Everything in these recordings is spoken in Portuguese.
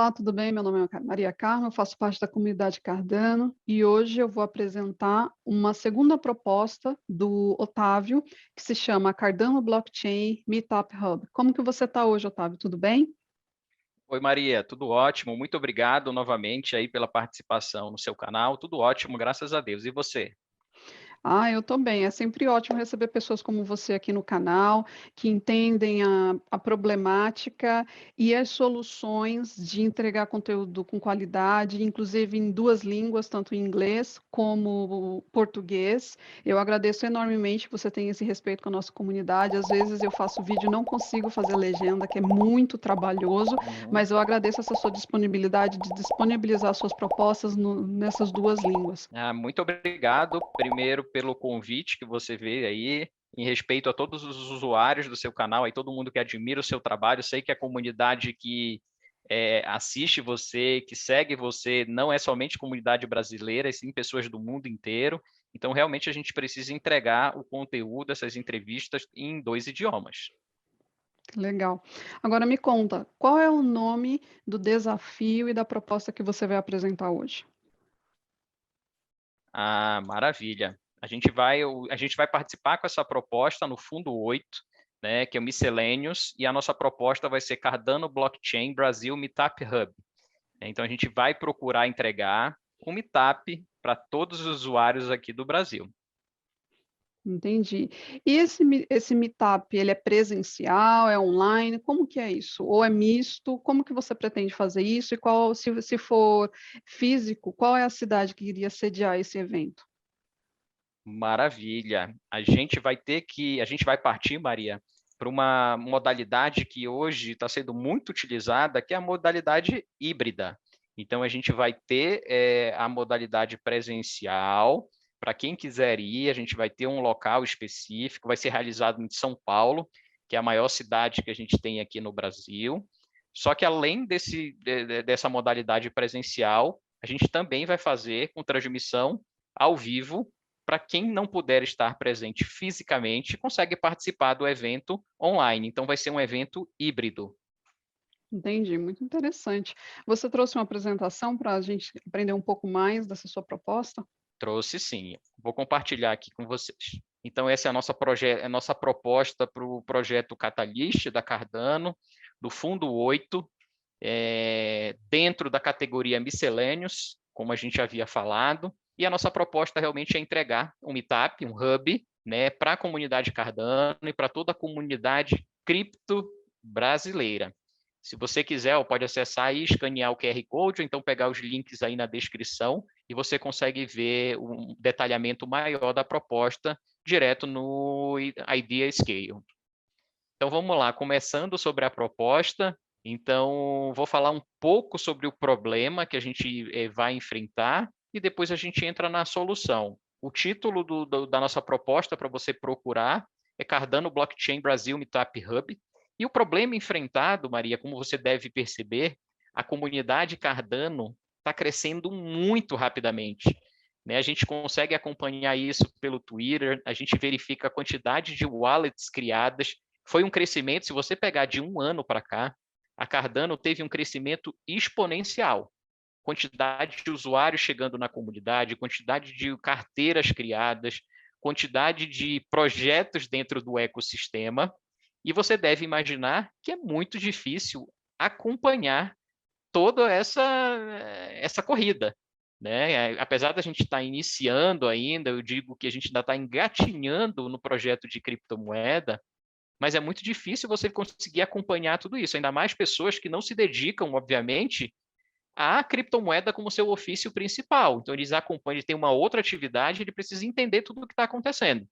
Olá, tudo bem? Meu nome é Maria Carmen, eu faço parte da comunidade Cardano e hoje eu vou apresentar uma segunda proposta do Otávio, que se chama Cardano Blockchain Meetup Hub. Como que você está hoje, Otávio? Tudo bem? Oi, Maria, tudo ótimo. Muito obrigado novamente aí pela participação no seu canal. Tudo ótimo, graças a Deus. E você? Eu estou bem. É sempre ótimo receber pessoas como você aqui no canal, que entendem a problemática e as soluções de entregar conteúdo com qualidade, inclusive em duas línguas, tanto em inglês como português. Eu agradeço enormemente que você tenha esse respeito com a nossa comunidade. Às vezes eu faço vídeo e não consigo fazer legenda, que é muito trabalhoso, Uhum. mas eu agradeço essa sua disponibilidade de disponibilizar suas propostas nessas duas línguas. Muito obrigado, primeiro, pelo convite que você veio aí, em respeito a todos os usuários do seu canal, aí todo mundo que admira o seu trabalho. Sei que a comunidade que assiste você, que segue você, não é somente comunidade brasileira, e sim pessoas do mundo inteiro. Então, realmente, a gente precisa entregar o conteúdo dessas entrevistas em dois idiomas. Legal. Agora me conta, qual é o nome do desafio e da proposta que você vai apresentar hoje? Ah, maravilha. A gente vai participar com essa proposta no Fundo 8, né, que é o Miscellaneous, e a nossa proposta vai ser Cardano Blockchain Brasil Meetup Hub. Então, a gente vai procurar entregar um meetup para todos os usuários aqui do Brasil. Entendi. E esse meetup, ele é presencial, é online? Como que é isso? Ou é misto? Como que você pretende fazer isso? E qual, se for físico, qual é a cidade que iria sediar esse evento? Maravilha. A gente vai partir, Maria, para uma modalidade que hoje está sendo muito utilizada, que é a modalidade híbrida. Então, a gente vai ter a modalidade presencial. Para quem quiser ir, a gente vai ter um local específico, vai ser realizado em São Paulo, que é a maior cidade que a gente tem aqui no Brasil. Só que além dessa modalidade presencial, a gente também vai fazer com transmissão ao vivo. Para quem não puder estar presente fisicamente, consegue participar do evento online. Então, vai ser um evento híbrido. Entendi, muito interessante. Você trouxe uma apresentação para a gente aprender um pouco mais dessa sua proposta? Trouxe sim. Vou compartilhar aqui com vocês. Então, essa é a nossa proposta para o projeto Catalyst da Cardano, do Fundo 8, dentro da categoria Miscelâneos, como a gente havia falado. E a nossa proposta realmente é entregar um meetup, um hub, né, para a comunidade Cardano e para toda a comunidade cripto brasileira. Se você quiser, pode acessar e escanear o QR Code, ou então pegar os links aí na descrição, e você consegue ver um detalhamento maior da proposta direto no Idea Scale. Então vamos lá, começando sobre a proposta. Então, vou falar um pouco sobre o problema que a gente vai enfrentar e depois a gente entra na solução. O título da nossa proposta para você procurar é Cardano Blockchain Brasil Meetup Hub. E o problema enfrentado, Maria, como você deve perceber, a comunidade Cardano está crescendo muito rapidamente. Né? A gente consegue acompanhar isso pelo Twitter, a gente verifica a quantidade de wallets criadas. Foi um crescimento, se você pegar de um ano para cá, a Cardano teve um crescimento exponencial. Quantidade de usuários chegando na comunidade, quantidade de carteiras criadas, quantidade de projetos dentro do ecossistema. E você deve imaginar que é muito difícil acompanhar toda essa corrida. Né? Apesar da gente estar iniciando ainda, eu digo que a gente ainda está engatinhando no projeto de criptomoeda, mas é muito difícil você conseguir acompanhar tudo isso, ainda mais pessoas que não se dedicam, obviamente, à criptomoeda como seu ofício principal. Então, eles acompanham, ele tem uma outra atividade, ele precisa entender tudo o que está acontecendo.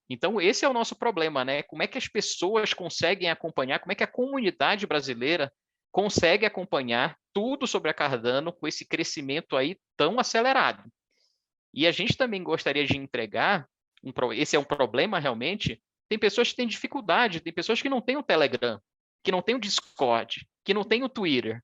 Então, esse é o nosso problema, né? Como é que as pessoas conseguem acompanhar, como é que a comunidade brasileira consegue acompanhar tudo sobre a Cardano com esse crescimento aí tão acelerado. E a gente também gostaria de entregar, esse é um problema realmente, tem pessoas que têm dificuldade, tem pessoas que não têm o Telegram, que não têm o Discord, que não têm o Twitter.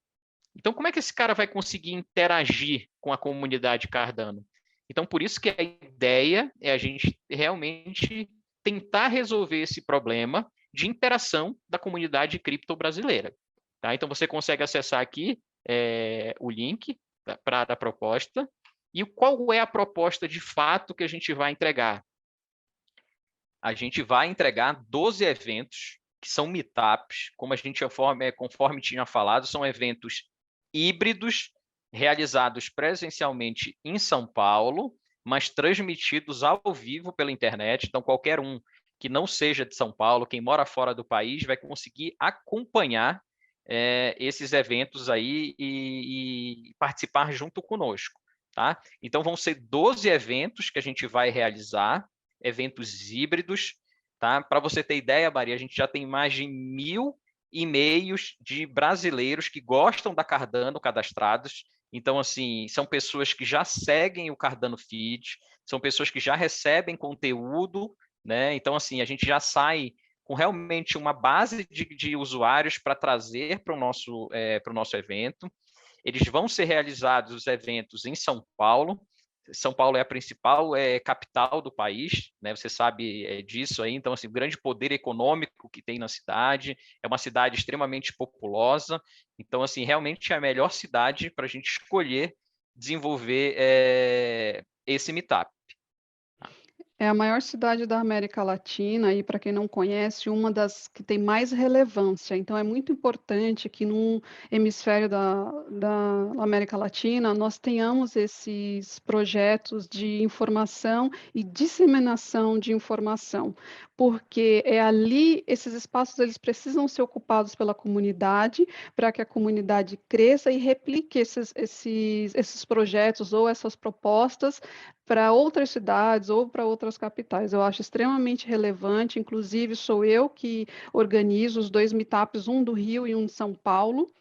Então, como é que esse cara vai conseguir interagir com a comunidade Cardano? Então, por isso que a ideia é a gente realmente tentar resolver esse problema de interação da comunidade cripto brasileira. Tá? Então, você consegue acessar aqui o link para a proposta. E qual é a proposta de fato que a gente vai entregar? A gente vai entregar 12 eventos, que são meetups, como a gente, conforme tinha falado, são eventos híbridos, realizados presencialmente em São Paulo, mas transmitidos ao vivo pela internet. Então, qualquer um que não seja de São Paulo, quem mora fora do país, vai conseguir acompanhar esses eventos aí e participar junto conosco. Tá? Então, vão ser 12 eventos que a gente vai realizar, eventos híbridos. Tá? Para você ter ideia, Maria, a gente já tem mais de 1.000 e-mails de brasileiros que gostam da Cardano cadastrados. Então, assim, são pessoas que já seguem o Cardano Feed, são pessoas que já recebem conteúdo, né? Então, assim, a gente já sai com realmente uma base de usuários para trazer para o nosso evento. Eles vão ser realizados, os eventos, em São Paulo. São Paulo é a principal capital do país, né? Você sabe disso aí. Então, assim, o grande poder econômico que tem na cidade, é uma cidade extremamente populosa. Então, assim, realmente é a melhor cidade para a gente escolher desenvolver esse meetup. É a maior cidade da América Latina e, para quem não conhece, uma das que tem mais relevância. Então, é muito importante que no hemisfério da América Latina nós tenhamos esses projetos de informação e disseminação de informação, porque é ali, esses espaços eles precisam ser ocupados pela comunidade para que a comunidade cresça e replique esses projetos ou essas propostas para outras cidades ou para outras capitais. Eu acho extremamente relevante, inclusive sou eu que organizo os 2 meetups, um do Rio e um de São Paulo.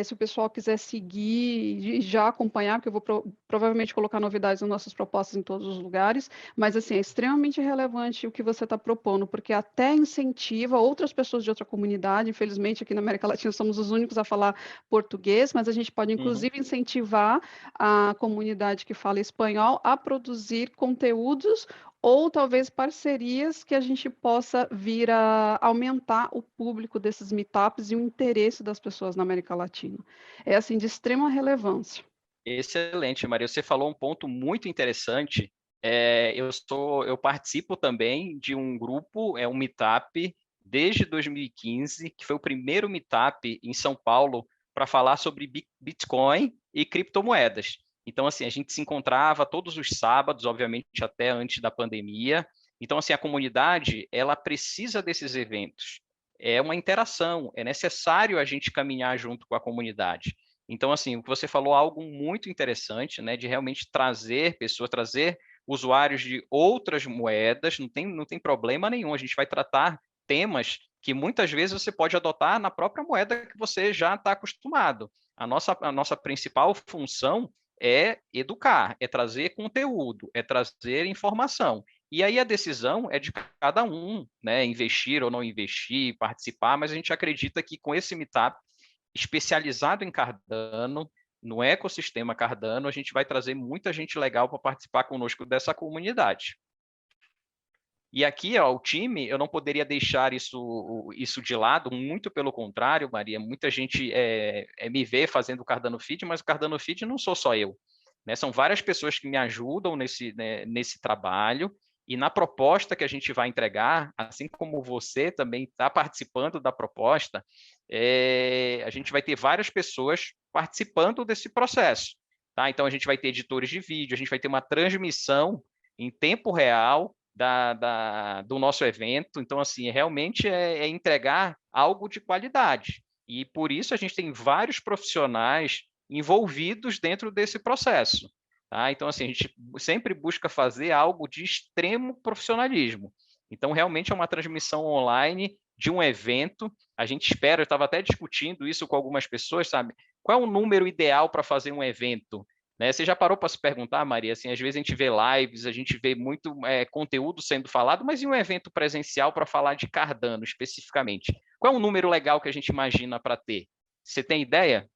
Se o pessoal quiser seguir e já acompanhar, porque eu vou provavelmente colocar novidades nas nossas propostas em todos os lugares, mas assim, é extremamente relevante o que você está propondo, porque até incentiva outras pessoas de outra comunidade. Infelizmente, aqui na América Latina somos os únicos a falar português, mas a gente pode inclusive incentivar a comunidade que fala espanhol a produzir conteúdos ou talvez parcerias que a gente possa vir a aumentar o público desses meetups e o interesse das pessoas na América Latina. É assim de extrema relevância. Excelente, Maria. Você falou um ponto muito interessante. Eu participo também de um grupo, um meetup, desde 2015, que foi o primeiro meetup em São Paulo para falar sobre Bitcoin e criptomoedas. Então, assim, a gente se encontrava todos os sábados, obviamente até antes da pandemia. Então, assim, a comunidade, ela precisa desses eventos. É uma interação, é necessário a gente caminhar junto com a comunidade. Então, assim, o que você falou é algo muito interessante, né, de realmente trazer pessoas, trazer usuários de outras moedas, não tem problema nenhum, a gente vai tratar temas que muitas vezes você pode adotar na própria moeda que você já está acostumado. A nossa principal função é educar, é trazer conteúdo, é trazer informação. E aí a decisão é de cada um, né, investir ou não investir, participar, mas a gente acredita que com esse meetup especializado em Cardano, no ecossistema Cardano, a gente vai trazer muita gente legal para participar conosco dessa comunidade. E aqui, ó, o time, eu não poderia deixar isso de lado, muito pelo contrário, Maria, muita gente me vê fazendo o Cardano Feed, mas o Cardano Feed não sou só eu. Né? São várias pessoas que me ajudam nesse trabalho, e na proposta que a gente vai entregar, assim como você também está participando da proposta, a gente vai ter várias pessoas participando desse processo. Tá? Então, a gente vai ter editores de vídeo, a gente vai ter uma transmissão em tempo real do nosso evento. Então, assim, realmente é entregar algo de qualidade. E por isso a gente tem vários profissionais envolvidos dentro desse processo. Tá? Então, assim, a gente sempre busca fazer algo de extremo profissionalismo. Então, realmente é uma transmissão online de um evento. A gente espera, eu estava até discutindo isso com algumas pessoas, sabe? Qual é o número ideal para fazer um evento? Né? Você já parou para se perguntar, Maria? Assim, às vezes a gente vê lives, a gente vê muito conteúdo sendo falado, mas e um evento presencial para falar de Cardano especificamente? Qual é um número legal que a gente imagina para ter? Você tem ideia?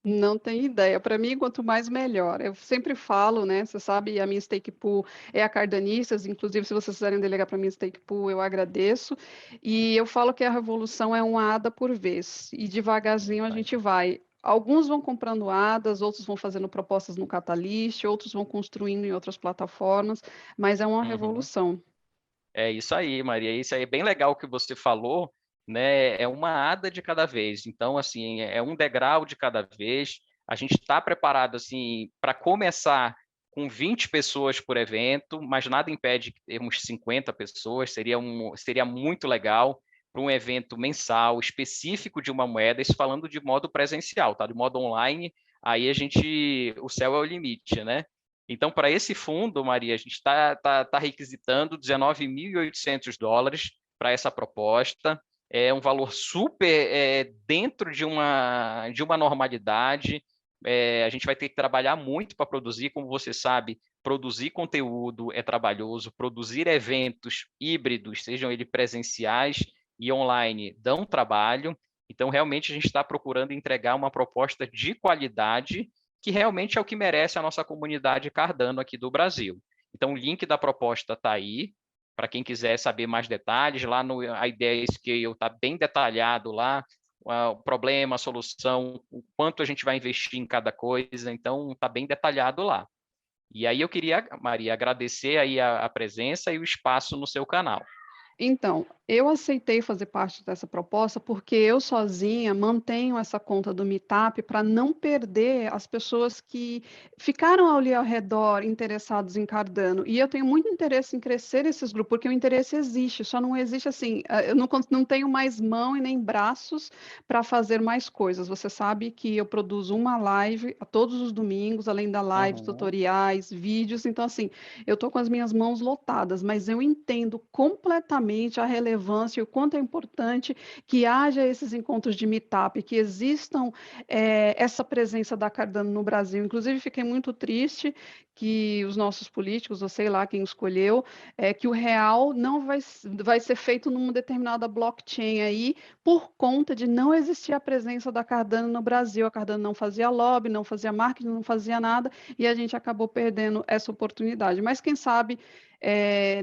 Não tenho ideia. Para mim, quanto mais melhor. Eu sempre falo, né? Você sabe, a minha stake pool é a Cardanistas. Inclusive, se vocês quiserem delegar para a minha stake pool, eu agradeço. E eu falo que a revolução é uma ada por vez. E devagarzinho a gente vai. alguns vão comprando ADAs, outros vão fazendo propostas no Catalyst, outros vão construindo em outras plataformas, mas é uma Uhum. revolução. É isso aí, Maria. Isso aí é bem legal o que você falou, né? É uma ada de cada vez. Então, assim, é um degrau de cada vez. A gente está preparado, assim, para começar com 20 pessoas por evento, mas nada impede que termos 50 pessoas. Seria muito legal para um evento mensal específico de uma moeda, isso falando de modo presencial, tá? De modo online, aí o céu é o limite, né? Então, para esse fundo, Maria, a gente está requisitando US$ 19.800 para essa proposta. É um valor super dentro de uma normalidade. A gente vai ter que trabalhar muito para produzir, como você sabe, produzir conteúdo é trabalhoso, produzir eventos híbridos, sejam eles presenciais e online, dão trabalho. Então, realmente, a gente está procurando entregar uma proposta de qualidade que realmente é o que merece a nossa comunidade Cardano aqui do Brasil. Então, o link da proposta está aí, para quem quiser saber mais detalhes. Lá no a Ideia Scale está bem detalhado lá, o problema, a solução, o quanto a gente vai investir em cada coisa, então está bem detalhado lá. E aí eu queria, Maria, agradecer aí a presença e o espaço no seu canal. Então, eu aceitei fazer parte dessa proposta porque eu sozinha mantenho essa conta do Meetup para não perder as pessoas que ficaram ali ao redor interessados em Cardano. E eu tenho muito interesse em crescer esses grupos, porque o interesse existe, só não existe assim, eu não tenho mais mão e nem braços para fazer mais coisas. Você sabe que eu produzo uma live a todos os domingos, além da live, Uhum. tutoriais, vídeos. Então, assim, eu estou com as minhas mãos lotadas, mas eu entendo completamente a relevância e o quanto é importante que haja esses encontros de meetup, que existam essa presença da Cardano no Brasil. Inclusive, fiquei muito triste que os nossos políticos, ou sei lá quem escolheu, que o real não vai ser feito numa determinada blockchain aí, por conta de não existir a presença da Cardano no Brasil. A Cardano não fazia lobby, não fazia marketing, não fazia nada, e a gente acabou perdendo essa oportunidade. Mas quem sabe,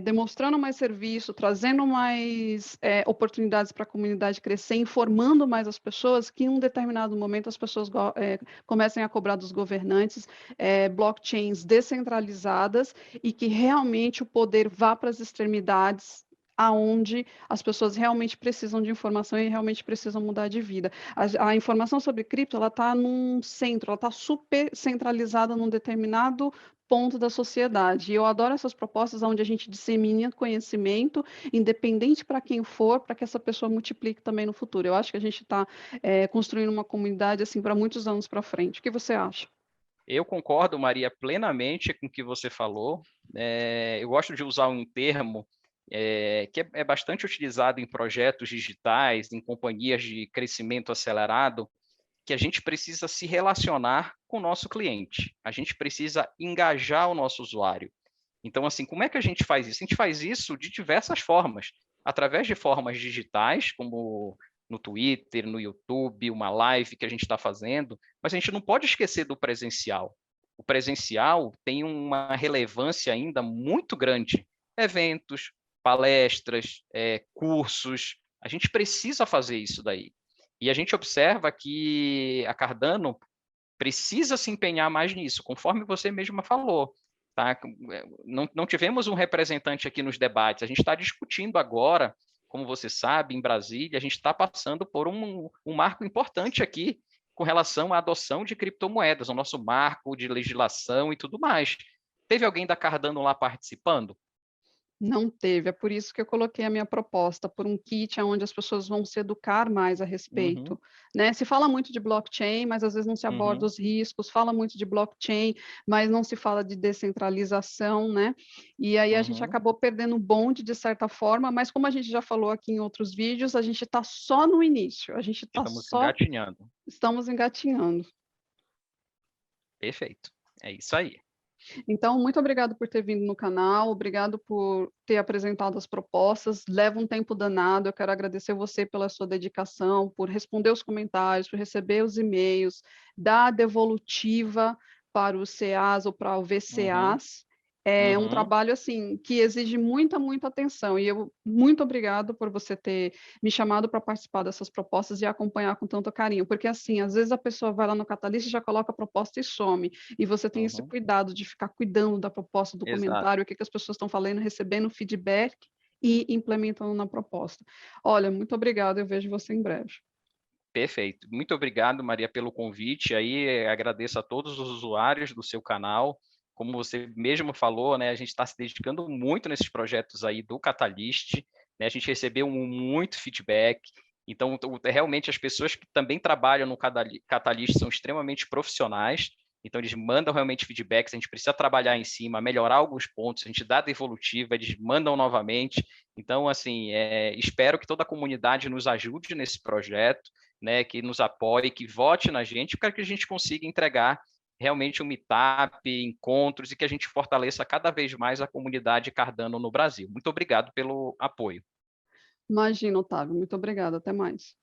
demonstrando mais serviço, trazendo mais oportunidades para a comunidade crescer, informando mais as pessoas, que em um determinado momento as pessoas comecem a cobrar dos governantes blockchains descentralizadas e que realmente o poder vá para as extremidades, aonde as pessoas realmente precisam de informação e realmente precisam mudar de vida. A informação sobre cripto, ela está num centro, ela está super centralizada num determinado ponto da sociedade. E eu adoro essas propostas onde a gente dissemina conhecimento, independente para quem for, para que essa pessoa multiplique também no futuro. Eu acho que a gente está construindo uma comunidade assim para muitos anos para frente. O que você acha? Eu concordo, Maria, plenamente com o que você falou. Eu gosto de usar um termo que é bastante utilizado em projetos digitais, em companhias de crescimento acelerado, que a gente precisa se relacionar com o nosso cliente. A gente precisa engajar o nosso usuário. Então, assim, como é que a gente faz isso? A gente faz isso de diversas formas, através de formas digitais, como no Twitter, no YouTube, uma live que a gente está fazendo, mas a gente não pode esquecer do presencial. O presencial tem uma relevância ainda muito grande. Eventos, palestras, cursos, a gente precisa fazer isso daí. E a gente observa que a Cardano precisa se empenhar mais nisso, conforme você mesma falou. Tá? Não tivemos um representante aqui nos debates, a gente está discutindo agora, como você sabe, em Brasília, a gente está passando por um marco importante aqui com relação à adoção de criptomoedas, o nosso marco de legislação e tudo mais. Teve alguém da Cardano lá participando? Não teve, é por isso que eu coloquei a minha proposta, por um kit onde as pessoas vão se educar mais a Uhum, respeito, né? Se fala muito de blockchain, mas às vezes não se aborda uhum, os riscos, fala muito de blockchain, mas não se fala de descentralização, né? E aí a gente uhum. acabou perdendo o bonde de certa forma, mas como a gente já falou aqui em outros vídeos, a gente está só no início, a gente está Estamos só, engatinhando. estamos engatinhando. Perfeito. É isso aí. Então, muito obrigado por ter vindo no canal, obrigado por ter apresentado as propostas. Leva um tempo danado. Eu quero agradecer você pela sua dedicação, por responder os comentários, por receber os e-mails, dar a devolutiva para o CEAS ou para o Uhum. VCAs. É um Uhum, trabalho, assim, que exige muita, muita atenção e eu muito obrigado por você ter me chamado para participar dessas propostas e acompanhar com tanto carinho, porque, assim, às vezes a pessoa vai lá no Catalyst, já coloca a proposta e some, e você tem esse uhum, cuidado de ficar cuidando da proposta, do exato. comentário, o que que as pessoas estão falando, recebendo feedback e implementando na proposta. Olha, muito obrigada, eu vejo você em breve. Perfeito. Muito obrigado, Maria, pelo convite. Aí agradeço a todos os usuários do seu canal. Como você mesmo falou, né, a gente está se dedicando muito nesses projetos aí do Catalyst, né, a gente recebeu muito feedback. Então, realmente as pessoas que também trabalham no Catalyst são extremamente profissionais. Então, eles mandam realmente feedbacks, a gente precisa trabalhar em cima, melhorar alguns pontos, a gente dá devolutiva, eles mandam novamente. Então, assim, espero que toda a comunidade nos ajude nesse projeto, né, que nos apoie, que vote na gente, para que a gente consiga entregar realmente um meetup, encontros e que a gente fortaleça cada vez mais a comunidade Cardano no Brasil. Muito obrigado pelo apoio. Imagina, Otávio, muito obrigada, até mais.